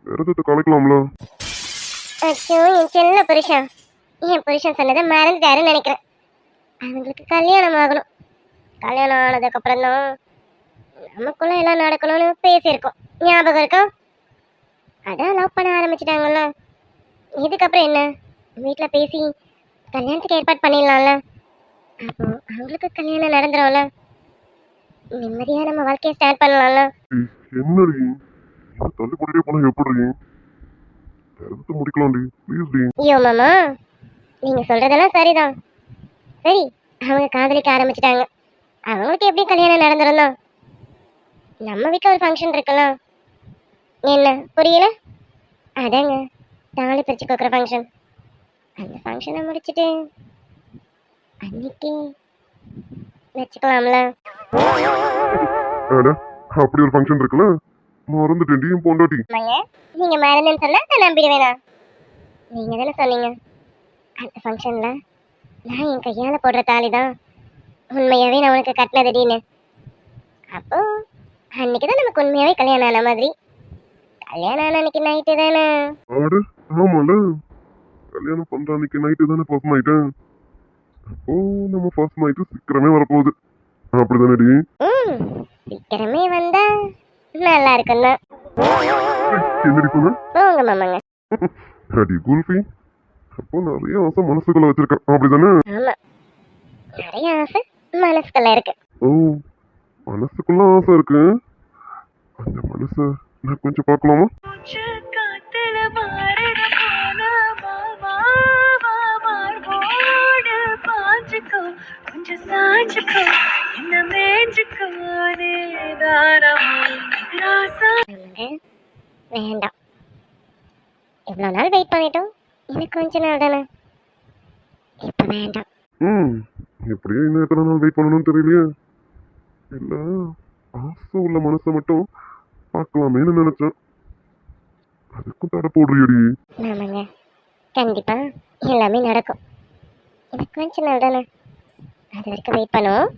விரதத்தை கலைக்கலாம்ல? அச்சோ, என் செல்ல புருஷன், என் புருஷன் சொன்னதை மறந்துட்டாருன்னு நினைக்கிறேன். அவங்களுக்கு கல்யாணம் ஆகணும். கல்யாணம் ஆனதுக்கு அப்புறம் தான் நமக்குள்ள எல்லாம் நடக்கணும்னு பேசியிருக்கோம், ஞாபகம் இருக்கா? அதான் லவ் பண்ண ஆரம்பிச்சிட்டாங்கல்ல, இதுக்கப்புறம் என்ன? வீட்டில் பேசி கல்யாணத்துக்கு ஏற்பாடு பண்ணிடலாம்ல. அப்போ அவங்களுக்கு கல்யாணம் நடந்துரும்ல. நிம்மதியா நம்ம வாழ்க்கையை ஸ்டார்ட் பண்ணலாம்ல. ஏய், என்னடி இதை தள்ளி போட்டுட்டே போனா எப்படி எடுத்து முடிக்கலாம்டி ப்ளீஸ் டி. ஐயோ மாமா, நீங்க சொல்றதெல்லாம் சரிதான். சரி, அவங்க காதலிக்க ஆரம்பிச்சிட்டாங்க. அவங்களுக்கு எப்படி கல்யாணம் நடந்துருந்தோம். நம்ம வீட்டில் ஒரு ஃபங்க்ஷன் இருக்கலாம். என்ன புரியல? அதாங்க தாலி பிரிச்சு கொடுக்குற ஃபங்க்ஷன். அந்த ஃபங்க்ஷனை முடிச்சுட்டு அன்னைக்கு வச்சுக்கலாம்ல. அட அப்படி ஒரு ஃபங்க்ஷன் இருக்குல்ல, மறந்துட்டேன்டி என் பொண்டாட்டி. ஆமாங்க, நீங்க மறந்துன்னு சொன்னா நான் நம்பிடுவேனா? நீங்க தானே சொன்னீங்க அந்த ஃபங்க்ஷன்ல நான் என் கையால போடுற தாலி தான் உண்மையாவே நான் உனக்கு கட்டினதுடின்னு. அப்போ அன்னைக்கு தான் நமக்கு உண்மையாவே கல்யாணம் ஆன மாதிரி. கல்யாணம் ஆன அன்னைக்கு நைட்டு தானே. ஆடு ஆமால, கல்யாணம் பண்ற அன்னைக்கு நைட்டு தானே ஃபர்ஸ்ட் நைட்டு. அப்போ நம்ம ஃபர்ஸ்ட் நைட்டு சீக்கிரமே வரப்போகுது, அப்படிதானடி? சீக்கிரமே வந்தா நல்லா இருக்குன்னா என்னடி சொன்ன? போங்க மாமாங்க. அடி குல்ஃபி, அப்போ நிறைய ஆசை மனசுக்குள்ள வச்சிருக்கேன், அப்படிதானே? ஆமா, நிறைய ஆசை மனசுக்குள்ள இருக்கு. ஓ, மனசுக்குள்ள ஆசை இருக்கு. அந்த மனசை நான் கொஞ்சம் பார்க்கலாமா? காத்துல மாறுற போல மார்போடு பாஞ்சுக்கோ, கொஞ்சம் சாஞ்சுக்கோ, என்ன மேஞ்சுக்கோ நேதாரம் ராசா. ஆமாங்க, வேண்டாம். இவ்வளோ நாள் வெயிட் பண்ணிட்டோம், எனக்கு கொஞ்ச நாள் தானே. இப்போ வேண்டாம். எப்படியே இன்னும் எத்தனை நாள் வெயிட் பண்ணணும்னு தெரியலையே. இல்ல ஆசை உள்ள மனசை மட்டும் பார்க்கலாமேன்னு நினைச்சேன், அதுக்கும் தடை போடுறியடி. ஆமாங்க, கண்டிப்பா எல்லாமே நடக்கும். எனக்கு கொஞ்ச நாள் தானே, அது வரைக்கும் வெயிட் பண்ணுவோம்.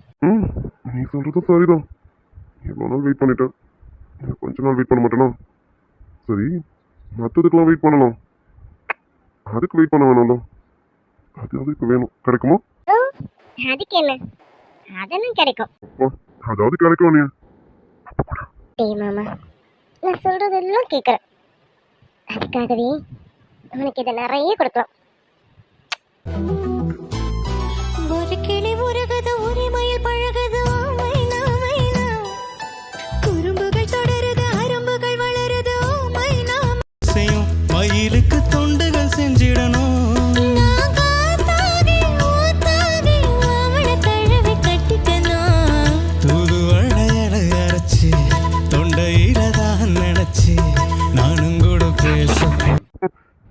நீ சொல்றதும் சரிதான். எவ்வளோ நாள் வெயிட் பண்ணிட்டேன், எனக்கு கொஞ்ச நாள் வெயிட் பண்ண மாட்டேனா? சரி, மற்றதுக்கெல்லாம் வெயிட் பண்ணலாம், அதுக்கு வெயிட் பண்ண வேணாம்ல. அது இப்போ வேணும், கிடைக்குமா? அதுக்கு என்ன, அதெல்லாம் கிடைக்கும். அதாவது கிடைக்கும். நீ டேய் மாமா, நான் சொல்றதெல்லாம் கேட்குறேன். அதுக்காகவே உனக்கு இதை நிறைய கொடுக்கலாம். ஒரு கிளி உருகுது, ஒரு மயில் பழகுது, மைனா மைனா. குறும்புகள் தொடருது, அரும்புகள் வளருது, மைனா. செய்யும் மயிலுக்கு தொண்டுகள் செஞ்சிடணும். நான் காத்தாகி ஊத்தாகி அவளை தழுவி கட்டிக்கணும். தூதுவளையலை அரைச்சி தொண்டையில தான் நினைச்சி நானும் கூட பேச.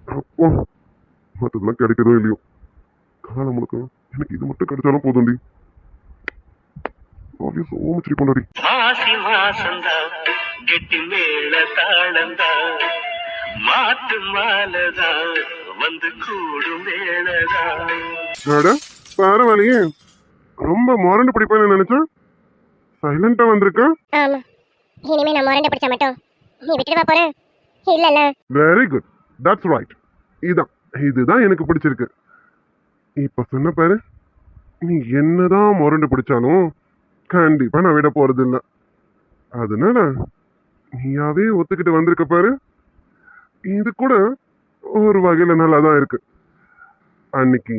அப்போ மற்றதெல்லாம் கிடைக்கதோ இல்லையோ, காலம் முழுக்க எனக்கு இது மட்டும் கிடைச்சாலும் போதும்டி. சோமச்சிரி கொண்டாடி. மாசி மாசந்தா கெட்டி மேல தாளந்தா மாட்டு மாலதா வந்து கூடும் மேலதா. பரவாயில்லையே, ரொம்ப முரண்டு பிடிப்பேன்னு நினைச்சேன், சைலண்டா வந்திருக்க. ஆமா, இனிமே நான் முரண்டை பிடிச்சா மட்டும் நீ விட்டுடுவா போற? இல்லல்ல. Very good, that's right. இதுதான் எனக்கு பிடிச்சிருக்கு. இப்ப சொன்ன பாரு, நீ என்னதான் முரண்டு பிடிச்சாலும் கண்டிப்பா நான் விட போறது இல்லை. அதனால நீயாவே ஒத்துக்கிட்டு வந்திருக்க பாரு, இது கூட ஒரு வகையில நல்லாதான் இருக்கு. அன்னைக்கு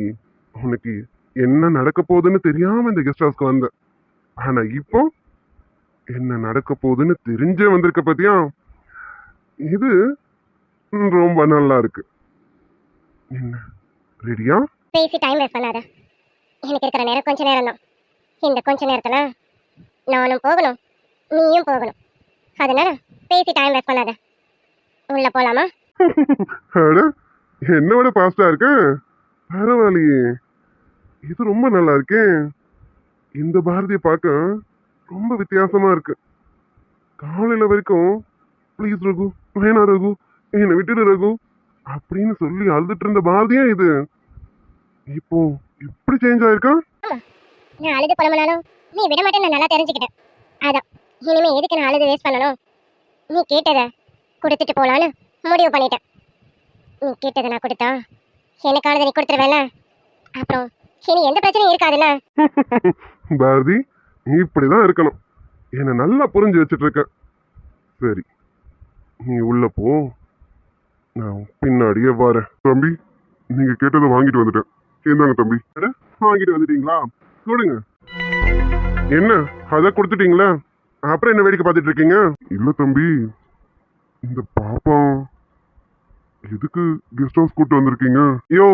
உனக்கு என்ன நடக்க போகுதுன்னு தெரியாம இந்த கெஸ்ட் ஹவுஸ்க்கு வந்த, ஆனா இப்போ என்ன நடக்க போகுதுன்னு தெரிஞ்சே வந்திருக்க பாத்தியா? இது ரொம்ப நல்லா இருக்கு. என்ன ரெடியா? பேசி டைம் வேஸ்ட் பண்ணாத. எனக்கு இருக்கிற நேரம் கொஞ்ச நேரம் தான். இந்த கொஞ்ச நேரத்துல நானும் போகணும், நீயும் போகணும். அதனால பேசி டைம் வேஸ்ட் பண்ணாத. உள்ள போலாமா? அட, என்னோட ஃபாஸ்டா இருக்கு. பரவாயில்லையே, இது ரொம்ப நல்லா இருக்கே. இந்த பாரதியை பார்க்க ரொம்ப வித்தியாசமா இருக்கு. காலையில வரைக்கும் ப்ளீஸ் ரகு, வேணா ரகு, என்னை விட்டுடு ரகு அப்படின்னு சொல்லி அழுதுட்டு இருந்த பாரதியா இது இப்போ எப்படி சேஞ்ச் ஆயிருக்கா? நான் அழுது புலம்புனாலும் நீ விட மாட்டேன்னு நான் நல்லா தெரிஞ்சுக்கிட்டேன். அதான் இனிமே எதுக்கு நான் அழுது வேஸ்ட் பண்ணணும்? நீ கேட்டதை கொடுத்துட்டு போலான்னு முடிவு பண்ணிட்டேன். நீ கேட்டதை நான் கொடுத்தா எனக்கானதை நீ கொடுத்துருவேல, அப்புறம் இனி எந்த பிரச்சனையும் இருக்காதுல்ல. பாரதி, நீ இப்படிதான் இருக்கணும். என்னை நல்லா புரிஞ்சு வச்சுட்டு இருக்க. சரி, நீ உள்ள போ, நான் பின்னாடியே வரேன். தம்பி, நீங்க கேட்டதை வாங்கிட்டு வந்துட்டேன். இந்தாங்க தம்பி. அட, வாங்கிட்டு வந்துட்டீங்களா? கொடுங்க. என்ன அத கொடுத்துட்டீங்களா? அப்புறம் என்ன வேடிக்கை பார்த்துட்டு இருக்கீங்க? இல்ல தம்பி, இந்த பாப்பா எதுக்கு கெஸ்ட் ஹவுஸ் கூட்டு வந்திருக்கீங்க? யோ,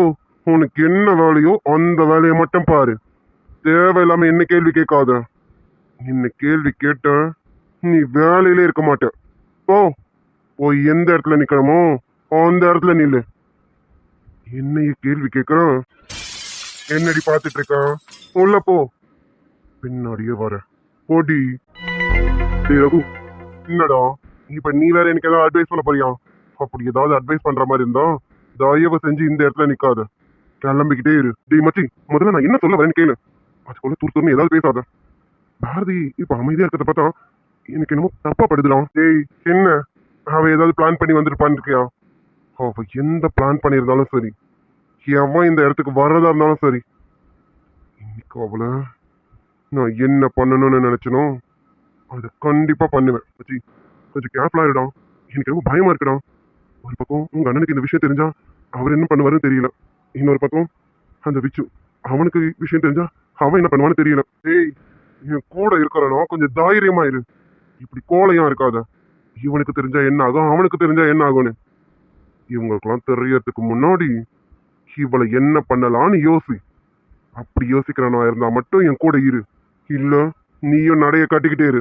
உனக்கு என்ன வேலையோ அந்த வேலையை மட்டும் பாரு. தேவையில்லாம என்ன கேள்வி கேட்காத. என்ன கேள்வி கேட்ட நீ வேலையிலே இருக்க மாட்ட. போ, போய் எந்த இடத்துல நிக்கணுமோ அந்த இடத்துல நில்லு. என்னைய கேள்வி கேட்கறான். என்னடி பார்த்துட்டு இருக்கான்? உள்ள போ. பின்னாடியே வர போடி. டேய் ரகு, என்னடா இப்ப நீ வேற எனக்கு ஏதாவது அட்வைஸ் பண்ண போறியா? அப்படி ஏதாவது அட்வைஸ் பண்ற மாதிரி இருந்தா தயவு செஞ்சு இந்த இடத்துல நிக்காத, கிளம்பிக்கிட்டே இரு. டேய் மச்சி, முதல்ல நான் என்ன சொல்ல வரேன்னு கேளு. அதுக்குள்ள தூர்த்தூர்னு ஏதாவது பேசாத. பாரதி இப்ப அமைதியா இருக்கிறத பார்த்தா எனக்கு என்னமோ தப்பா படுதுலாம். டேய் என்ன, அவ ஏதாவது பிளான் பண்ணி வந்திருப்பான்னு இருக்கியா? அவ எந்த பிளான் பண்ணியிருந்தாலும் சரி, எவன் இந்த இடத்துக்கு வர்றதா இருந்தாலும் சரி, இன்னைக்கு அவளை நான் என்ன பண்ணணும்னு நினைச்சனோ அதை கண்டிப்பா பண்ணுவேன். மச்சி, கொஞ்சம் கேர்ஃபுல்லா இருடா. எனக்கு ரொம்ப பயமா இருக்குடா. ஒரு பக்கம் உங்க அண்ணனுக்கு இந்த விஷயம் தெரிஞ்சா அவர் என்ன பண்ணுவாருன்னு தெரியல. இன்னொரு பக்கம் அந்த விச்சு, அவனுக்கு விஷயம் தெரிஞ்சா அவன் என்ன பண்ணுவான்னு தெரியல. ஏய், என் கூட இருக்கிறனா கொஞ்சம் தைரியமா இரு. இப்படி கோலையா இருக்காத. இவனுக்கு தெரிஞ்சா என்ன ஆகும், அவனுக்கு தெரிஞ்சா என்ன ஆகும்னு இவங்களுக்கெல்லாம் தெரியறதுக்கு முன்னாடி இவளை என்ன பண்ணலான்னு யோசி. அப்படி யோசிக்கிறனா இருந்தா மட்டும் என் கூட இரு. இல்ல நீயும் நடைய காட்டிக்கிட்டே இரு.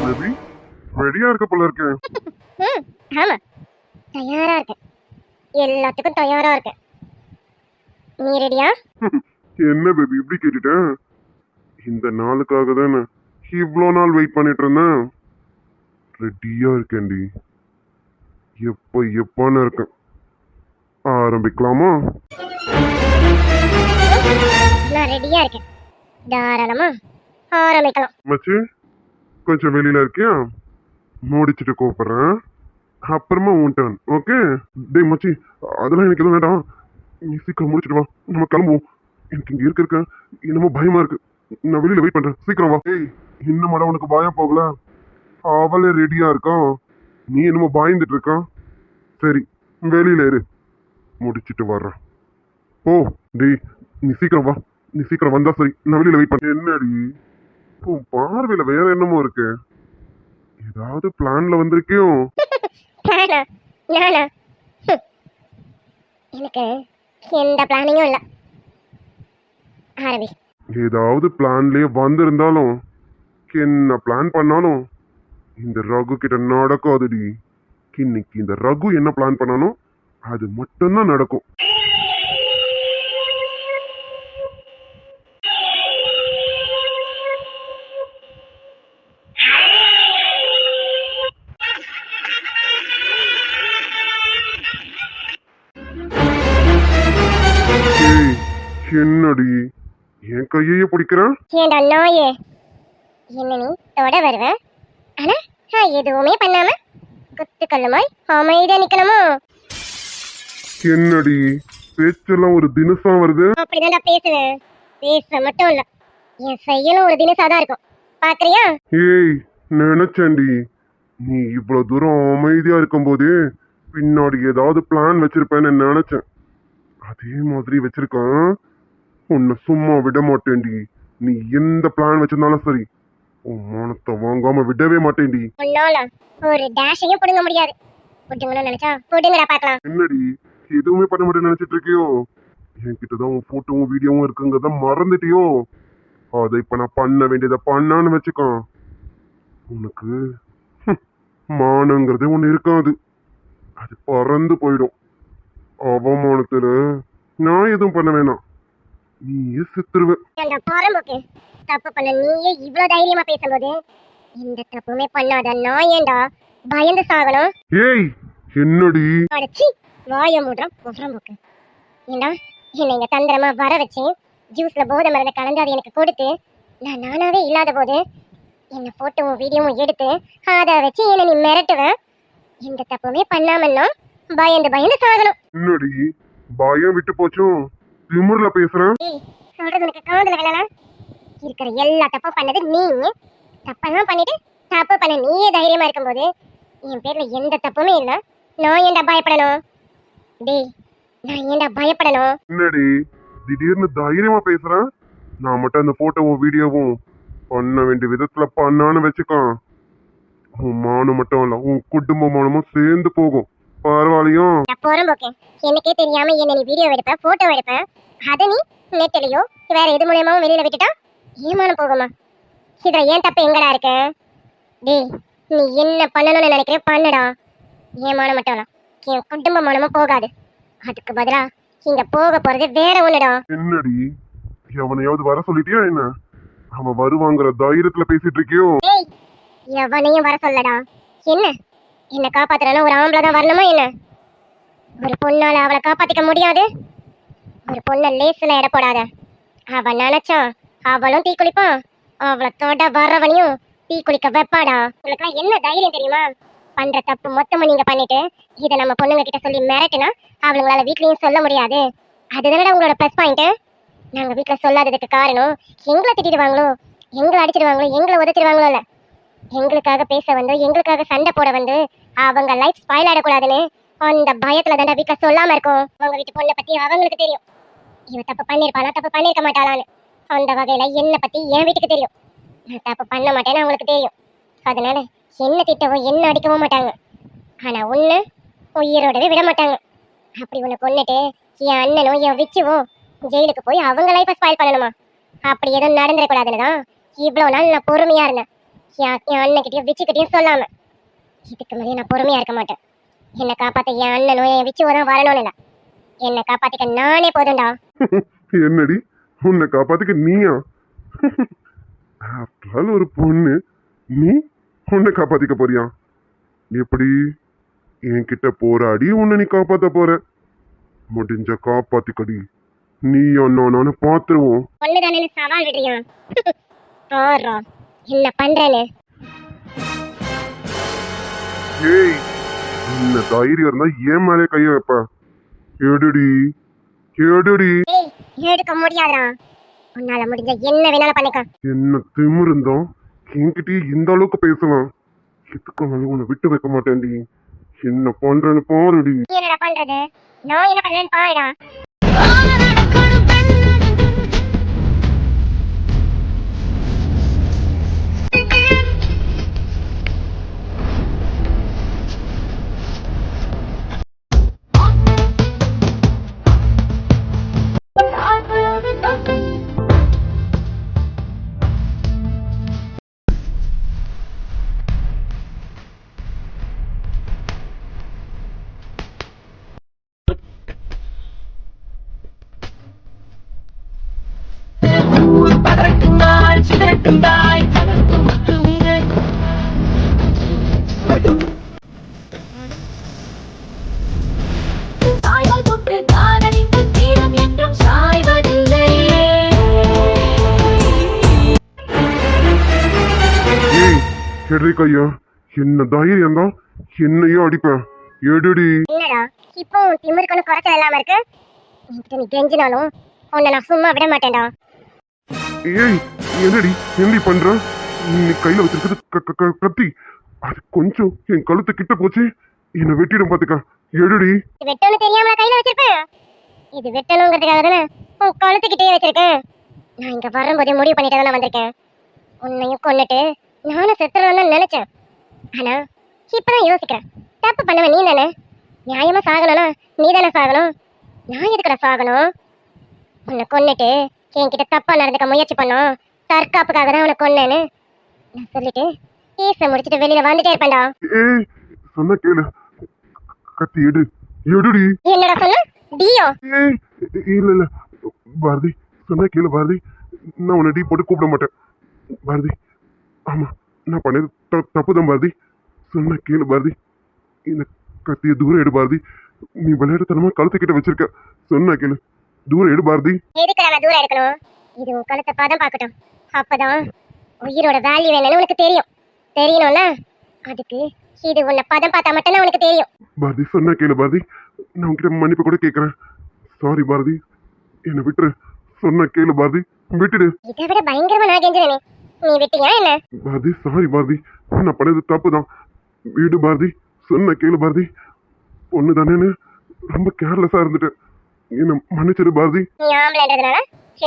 பேபி, ரெடியா இருக்க போல இருக்கேன். ஆமா, தயாரா இருக்கேன். எல்லாத்துக்கும் தயாரா இருக்கேன். நீ ரெடியா? என்ன பேபி இப்படி கேட்டுட்டேன்? இந்த நாளுக்காக தானே இவ்வளோ நாள் வெயிட் பண்ணிட்டு இருந்தேன். ரெடியா இருக்கேன்டி. எப்பன்னு இருக்கேன். ஆரம்பிக்கலாமா? நான் ரெடியா இருக்கேன். தாராளமா ஆரம்பிக்கலாம். மச்சி, கொஞ்சம் வெளியில இருக்கியா? முடிச்சுட்டு கூப்பிடுறேன். அப்புறமா உன் டர்ன். ஓகே? டேய் மச்சி, அதெல்லாம் எனக்கு எதுவும் வேண்டாம். நீ சீக்கிரம் முடிச்சுட்டு வா, நம்ம கிளம்புவோம். எனக்கு இங்க இருக்க என்னமோ பயமா இருக்கு. நான் வெளியில வெயிட் பண்றேன், சீக்கிரம் வா. ஏய், இன்னும் மேடம் உனக்கு பயம் போகல? அவளே ரெடியா இருக்கான், நீ என்னமோ பயந்துட்டு இருக்கான். சரி, வெளியில இரு, முடிச்சிட்டு வர்றேன். ஓ டேய், நீ சீக்கிரம் வா. நீ சீக்கிரம் வந்தா சரி, நான் வெளியில வெயிட் பண்ண. என்னடி உன் பார்வையில வேற என்னமோ இருக்கு? ஏதாவது பிளான்ல வந்திருக்கியோ? நானா? நானா? எனக்கு எந்த பிளானிங்கும் இல்ல. ஆரம்பி. ஏதாவது பிளான்லயே வந்திருந்தாலும் என்ன பிளான் பண்ணாலும் இந்த ரகு கிட்ட நடக்காதுடி. இன்னைக்கு இந்த ரகு என்ன பிளான் பண்ணானோ அது மட்டும்தான் நடக்கும். ஏய், என்னடி என் கையே பிடிக்கிறேன்? ஏண்டா நாயே, என்ன நீ தொட வருவ, ஆனா நான் எதுவுமே பண்ணாம குத்து கல்லுமாய் அமைதியா நிக்கணுமோ? என்னடி பேச்செல்லாம் ஒரு தினசா வருது? அப்படிதான்டா பேசுவேன். பேச மட்டும் இல்ல, என் செயலும் ஒரு தினசாதான் இருக்கும். பாக்குறியா? ஏய், நினைச்சேன்டி நீ இவ்வளவு தூரம் அமைதியா இருக்கும்போது பின்னாடி ஏதாவது பிளான் வச்சிருப்பேன்னு நினைச்சேன். அதே மாதிரி வச்சிருக்கான். உன்னை சும்மா விட மாட்டேன்டி. நீ எந்த பிளான் வச்சிருந்தாலும் சரி, உன் மானத்தை வாங்காம விடவே மாட்டேன்டி. உன்னால ஒரு டேஷையும் புடுங்க முடியாது. புடுங்கணும்னு நினைச்சா புடுங்கடா பாக்கலாம். என்னடி எதுவுமே பண்ண மாட்டேன்னு நினைச்சிட்டு இருக்கியோ? என்கிட்டதான் உன் போட்டோவும் வீடியோவும் இருக்குங்கிறத மறந்துட்டியோ? அதை இப்ப நான் பண்ண வேண்டியதை பண்ணான்னு வச்சுக்கோ, உனக்கு மானங்கிறதே ஒண்ணு இருக்காது. அது பறந்து போயிடும். அவமானத்துல நான் எதுவும் பண்ண வேணாம், நீயே செத்துருவ. ஏண்டா போறம்போக்கு, தப்பு பண்ண நீயே இவ்வளவு தைரியமா பேசும்போது இந்த தப்புமே பண்ணாத நான் ஏண்டா பயந்து சாகணும்? ஏய், என்னடி? அடச்சி, வாய மூடுறான் போறம்போக்கு. ஏண்டா என்னை இங்க தந்திரமா வர வச்சு ஜூஸ்ல போதை மருந்தை கலந்து அதை எனக்கு கொடுத்து நான் நானாவே இல்லாத போது என்ன போட்டோவும் வீடியோவும் எடுத்து அதை வச்சு என்ன நீ மிரட்டுவ. இந்த தப்புமே பண்ணாமன்னா பயந்து பயந்து சாகணும். என்னடி பயம் விட்டு போச்சும் திமிர்ல பேசுறேன்? ஏய், சொல்றது எனக்கு காதுல விழல. இருக்கிற எல்லா தப்பும் பண்ணது நீ. தப்பெல்லாம் பண்ணிட்டு தப்பு பண்ண நீயே தைரியமா இருக்கும்போது என் பேர்ல எந்த தப்புமே இல்ல, நான் ஏன்டா பயப்படணும்? டேய், நான் ஏன்டா பயப்படணும்? என்னடி திடீர்னு தைரியமா பேசுறேன்? நான் மட்டும் அந்த போட்டோவும் வீடியோவும் பண்ண வேண்டிய விதத்துல பண்ணான்னு வச்சுக்கோ, உன் மானம் மட்டும் இல்ல உன் குடும்ப மானமும் சேர்ந்து போகும். பரவாயில்லையும். நான் புறம்போக்கேன். எனக்கே தெரியாம என்ன நீ வீடியோ எடுப்ப, போட்டோ எடுப்ப. அத நீ நெட்லயோ வேற எது மூலியமாவும் வெளியில விட்டுட்டா ஏமானம் போகுமா? இதுல ஏன் தப்பு எங்கடா இருக்கு? டேய், நீ என்ன பண்ணணும்னு நினைக்கிற பண்ணுடா. ஏமானம் மட்டும் இல்ல என் குடும்ப மானமும் போகாது. அதுக்கு பதிலா இங்க போக போறது வேற ஒண்ணுடா. என்னடி எவனையாவது வர சொல்லிட்டியா என்ன? அவன் வருவாங்கிற தைரியத்துல பேசிட்டு இருக்கியோ? டேய், எவனையும் வர சொல்லடா. என்ன காப்பாத்துறனா ஒரு ஆம்பளை தான் வரணுமா என்ன? ஒரு பொண்ணால அவளை காப்பாத்திக்க முடியாது. ஒரு பொண்ணை லேஸ்ல எடை போடாத. அவன் நினைச்சா அவளும் தீ குளிப்பான், அவளை தொட வர்றவனையும் தீ குளிக்க வைப்பாடா. உங்களுக்குலாம் என்ன தைரியம் தெரியுமா? பண்ற தப்பு மொத்தமும் நீங்க பண்ணிட்டு இதை நம்ம பொண்ணுங்க கிட்ட சொல்லி மிரட்டுனா அவளுங்களால வீட்லயும் சொல்ல முடியாது. அதுதானடா உங்களோட ப்ளஸ் பாயிண்ட். நாங்க வீட்டுல சொல்லாததுக்கு காரணம் எங்களை திட்டிடுவாங்களோ, எங்களை அடிச்சிடுவாங்களோ, எங்களை உதச்சிடுவாங்களோ இல்ல, எங்களுக்காக பேச வந்து எங்களுக்காக சண்டை போட வந்து அவங்க லைஃப் ஸ்பாயில் ஆடக்கூடாதுன்னு அந்த பயத்துல தாண்டா வீட்டுல சொல்லாம இருக்கும். அவங்க வீட்டு பொண்ணை பத்தி அவங்களுக்கு தெரியும். இவ தப்பு பண்ணிருப்பாளா தப்பு பண்ணிருக்க மாட்டாளான்னு. அந்த வகையில என்ன பத்தி என் வீட்டுக்கு தெரியும். நான் தப்பு பண்ண மாட்டேன்னு அவங்களுக்கு தெரியும். அதனால என்ன திட்டவும் என்ன அடிக்கவும் மாட்டாங்க. ஆனா ஒண்ணு உயிரோடவே விட மாட்டாங்க. அப்படி உன்னை கொன்னுட்டு என் அண்ணனும் என் விச்சுவும் ஜெயிலுக்கு போய் அவங்க லைஃபை ஸ்பாயில் பண்ணணுமா? அப்படி எதுவும் நடந்துடக்கூடாதுன்னு தான் இவ்வளவு நாள் நான் பொறுமையா இருந்தேன். என் அண்ணன்கிட்டயும் விச்சுக்கிட்டையும் சொல்லாம. இதுக்கு மேலே நான் பொறுமையா இருக்க மாட்டேன். என்னை காப்பாத்த என் அண்ணனும் என் விச்சுவோ தான் வரணும்னு இல்லை, என்னை காப்பாத்திக்க நானே போதும்டா. என்னடி உன்னை காப்பாத்துக்க நீயா? After all, ஒரு பொண்ணு நீ உன்னை காப்பாத்திக்க போறியா? எப்படி என்கிட்ட போராடி உன்னை நீ காப்பாத்த போற? முடிஞ்ச காப்பாத்திக்கடி. நீ நானு பாத்துருவோம். பொண்ணுதானே சவால் விடுறியா? போறா என்ன பண்றேன்னு. ஏய், இந்த தைரியம் இருந்தா ஏன் மேலே கைய வைப்ப? எடுடி எடுடி. ஏய், எடுக்க முடியாதுடா. உன்னால முடிஞ்ச என்ன வேணாலும் பண்ணிக்க. என்ன திமிரு இருந்தா என்கிட்டயே இந்த அளவுக்கு பேசலாம். இதுக்கு மேல உன்னை விட்டு வைக்க மாட்டேன்டி. என்ன பண்றேன்னு பாருடி. நீ என்னடா பண்றது? நான் என்ன பண்றேன்னு பாருடா. ஊர் பதறட்டும் நாள் சிதறட்டும் தாய் பதட்டும் முற்றுங்கள். சாய்வால் தொட்டு காதலிந்து தீரம் என்றும் சாய்வதில்லை. ஏய் எடுறி கையா. என்ன தைரியம் தான் என்னையும் அடிப்பேன். எடுடி. என்னடா இப்போ திமிருக்கு குறைச்சல் இல்லாம இருக்கு? என்கிட்ட நீ கெஞ்சினாலும் உன்னை நான் சும்மா விட மாட்டேன்டா. ஏய் என்னடி என்னடி பண்ற? நீ கையில வச்சிருக்கிறது கத்தி. அது கொஞ்சம் என் கழுத்து கிட்ட போச்சு, என்ன வெட்டிடும் பாத்துக்க. எடுடி. இது வெட்டணும் தெரியாமல கையில வச்சிருப்பேன். இது வெட்டணுங்கிறதுக்காக தானே உன் கழுத்துக்கிட்டே வச்சிருக்கேன். நான் இங்க வரும்போதே முடிவு பண்ணிட்டு தானே வந்திருக்கேன். உன்னையும் கொன்னுட்டு நானும் செத்துறேன்னு நினைச்சேன். ஆனா இப்பதான் யோசிக்கிறேன், தப்பு பண்ணவன் நீ தானே. நியாயமா சாகணும்னா நீ தானே சாகணும். நான் எதுக்கட சாகணும்? உன்னை கொன்னுட்டு என்கிட்ட தப்பா நடந்துக்க முயற்சி பண்ணோம், தற்காப்புக்காக தான் உன்னை கொன்னேன்னு நான் சொல்லிட்டு கேஸை முடிச்சுட்டு வெளியில வந்துட்டே இருப்பேன்டா. ஏய் சொன்ன கேளு. கத்தி எடு. எடுடி. என்னடா சொன்ன? டியோ? ஏய் இல்ல இல்ல பாரதி, சொன்ன கேளு பாரதி. நான் உன்னை டீ போட்டு கூப்பிட மாட்டேன் பாரதி. ஆமா நான் பண்ணது தப்புதான் பாரதி. சொன்ன கேளு பாரதி. இந்த கத்திய தூரம் எடு பாரதி. நீ விளையாட்டுத்தனமா கழுத்துக்கிட்ட வச்சிருக்க. சொன்ன கேளு, தூரம் எடு பாரதி. எதுக்கு நான் தூரம் எடுக்கணும்? இது உன் கழுத்தை பதம் பார்க்கட்டும். அப்பதான் உயிரோட வேல்யூ என்னன்னு உனக்கு தெரியும். தெரியணும்ல, அதுக்கு இது உன்னை பதம் பார்த்தா மட்டும்தான் உனக்கு தெரியும். பாரதி சொன்ன கேளு பாரதி. நான் உன்கிட்ட மன்னிப்பு கூட கேட்கறேன். சாரி பாரதி, என்னை விட்டுரு. சொன்ன கேளு பாரதி, விட்டுடு. இதை விட பயங்கரமா நான் கெஞ்சினே, நீ விட்டியா என்ன? பாரதி சாரி பாரதி, நான் பண்ணது தப்பு தான். வீடு பாரதி. சொன்ன கேளு பாரதி. பொண்ணு தானேன்னு ரொம்ப கேர்லெஸ்ஸா இருந்துட்டேன். என்ன மன்னிச்சிரு பாரதி. நீ ஆம்பளைன்றதுனால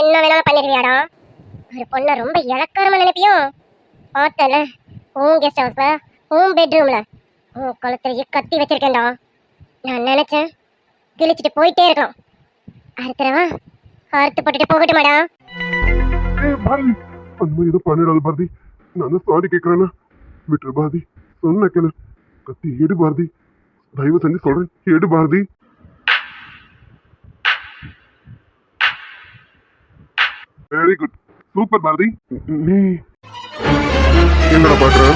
என்ன வேணாலும் பண்ணிடுவியாடா? ஒரு பொண்ணை ரொம்ப இலக்காரமா நினைப்பியோ? பார்த்தல உன் கெஸ்ட் ஹவுஸ்ல உன் பெட்ரூம்ல உன் கழுத்துல கத்தி வச்சிருக்கேன்டா. நான் நினைச்சேன் கிழிச்சிட்டு போயிட்டே இருக்கலாம். அறுத்துறவா அறுத்து போட்டுட்டு போகட்டுமாடா? பாரதி அந்த மாதிரி எதுவும் பண்ணிடாது பாரதி. நான் தான் சாரி கேட்கறேன்னா விட்டுரு பாரதி. சொன்ன கேளு. கத்தி எடு பாரதி. தயவு செஞ்சு சொல்றேன், எடு Bharathi. Very good, super Bharathi. நீ என்னடா பாக்குற?